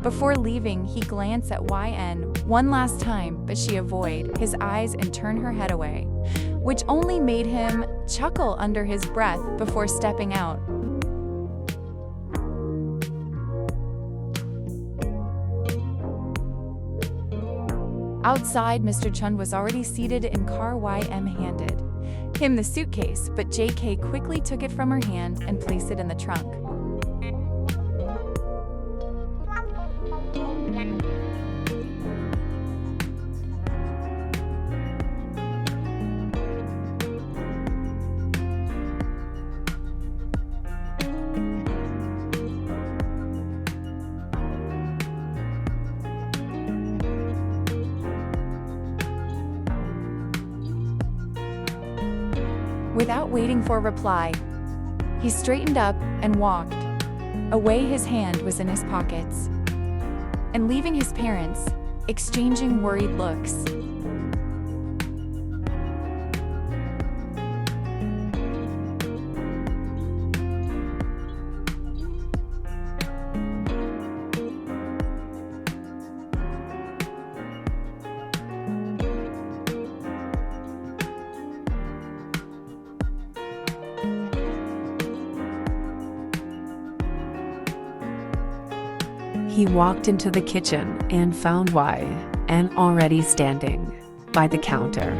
Before leaving, he glanced at YN one last time, but she avoided his eyes and turned her head away, which only made him chuckle under his breath before stepping out. Outside, Mr. Chun was already seated in car. YM handed him the suitcase, but JK quickly took it from her hand and placed it in the trunk. Without waiting for a reply, he straightened up and walked away. His hand was in his pockets, and leaving his parents, exchanging worried looks. He walked into the kitchen and found YN already standing by the counter,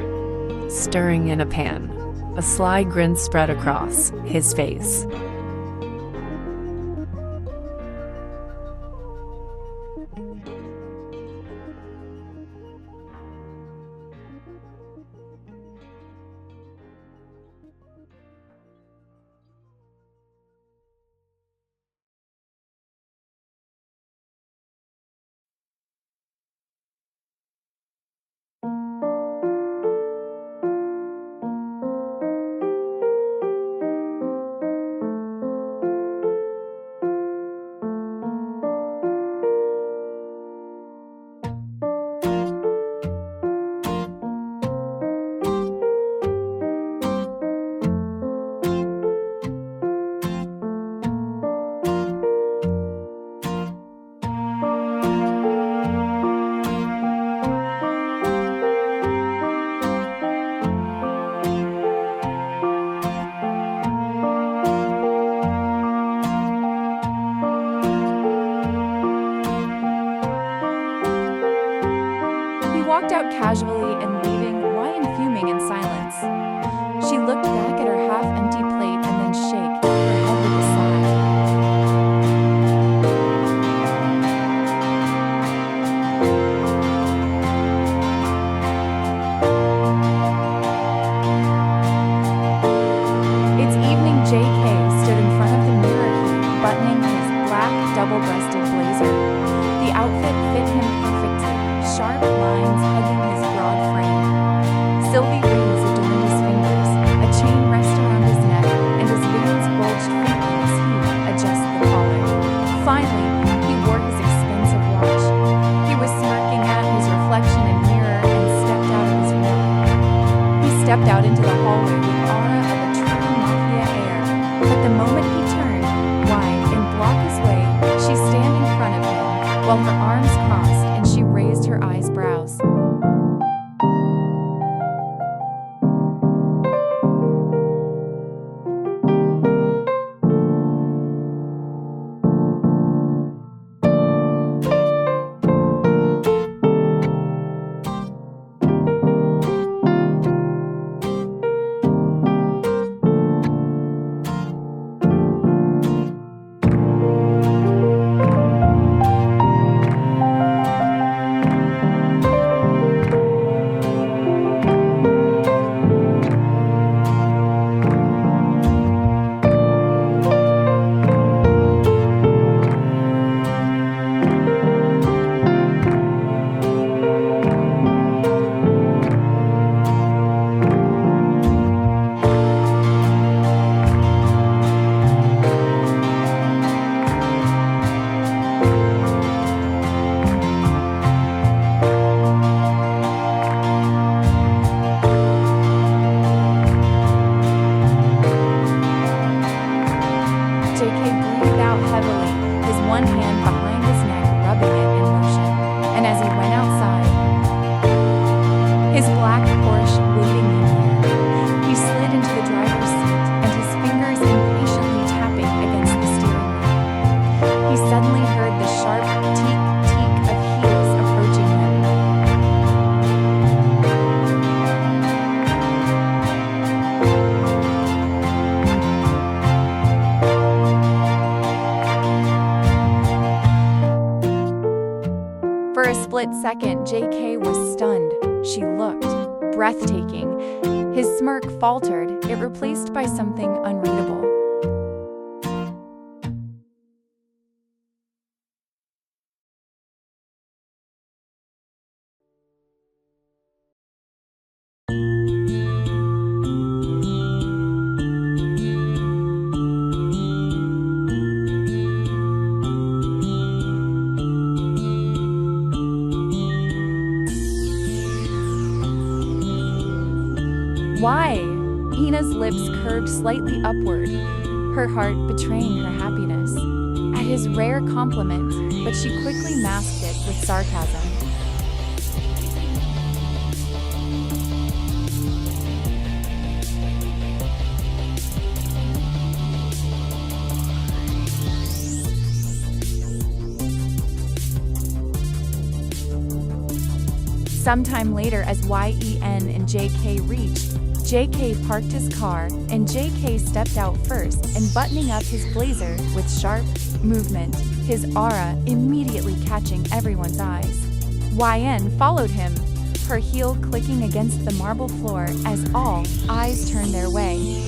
stirring in a pan. A sly grin spread across his face. Walked out casually and leaving YN fuming in silence. She looked back at her half-empty plate and then shook her head with a sigh. It's evening. JK stood in front of the mirror, buttoning his black double-breasted blazer. The outfit fit him perfectly. Sharp lines hugging his broad frame. Silver rings adorned his fingers. A hallway with aura of a true mafia air. But the moment he turned wide and blocked his way, she stand in front of him, while her arms crossed and she raised her eyebrows. Jk breathed out heavily, his one hand behind his neck rubbing it in motion. And as he went outside, his black Porsche waiting in there, he slid into the driver's seat and his fingers impatiently tapping against the steering wheel. He suddenly heard the sharp teek-teek of heels approaching him. For a split second, Jk was stunned. She looked breathtaking. His smirk faltered, it replaced by something unreadable. Why? Ina's lips curved slightly upward, her heart betraying her happiness at his rare compliment, but she quickly masked it with sarcasm. Sometime later, as Yen and Jk reached, Jk parked his car, and Jk stepped out first and buttoning up his blazer with sharp movement, his aura immediately catching everyone's eyes. Yen followed him, her heel clicking against the marble floor as all eyes turned their way.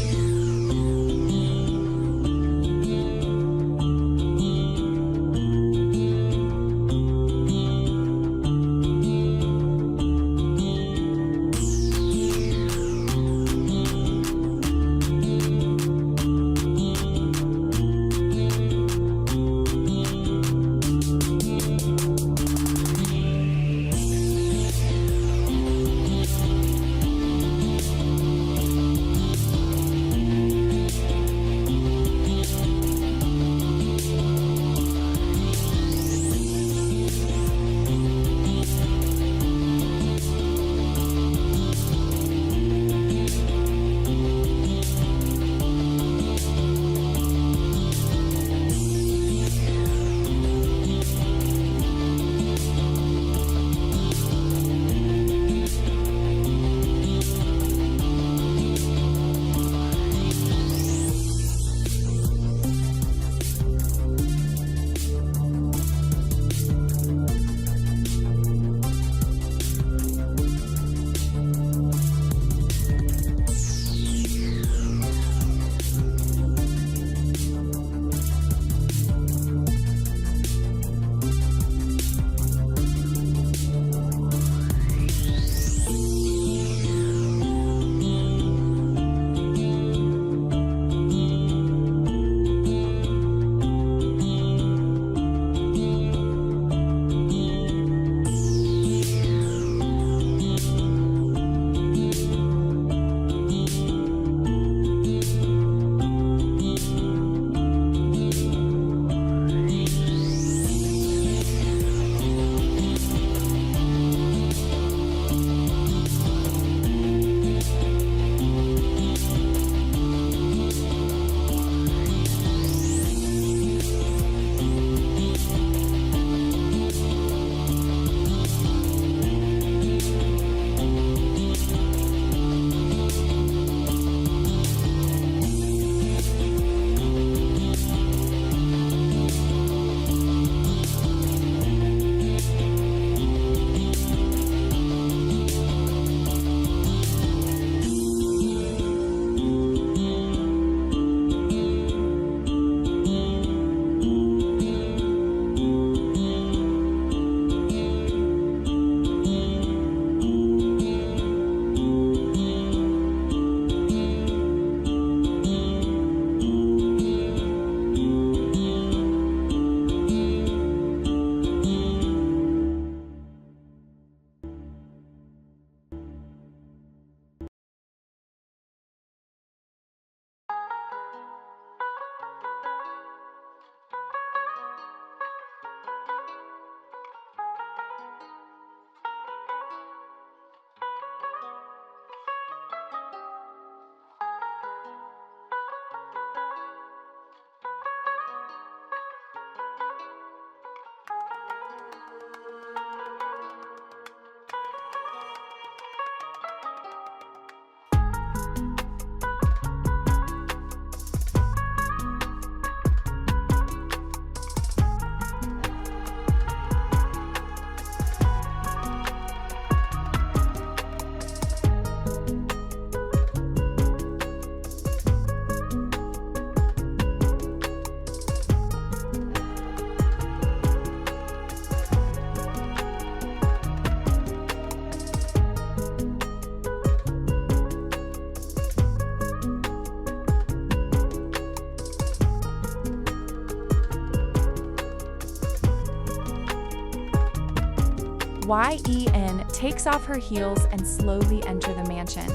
Yen takes off her heels and slowly enter the mansion.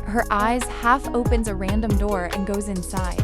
Her eyes half opens a random door and goes inside.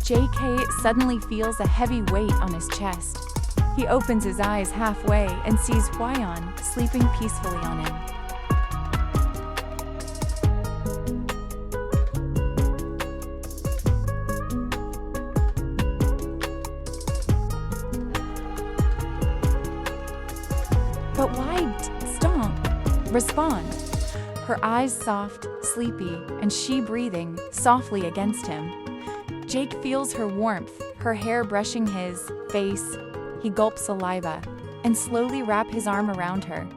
JK suddenly feels a heavy weight on his chest. He opens his eyes halfway and sees Hwayeon sleeping peacefully on him. But why respond? Her eyes soft, sleepy, and she breathing softly against him. Jake feels her warmth, her hair brushing his face. He gulps saliva and slowly wraps his arm around her.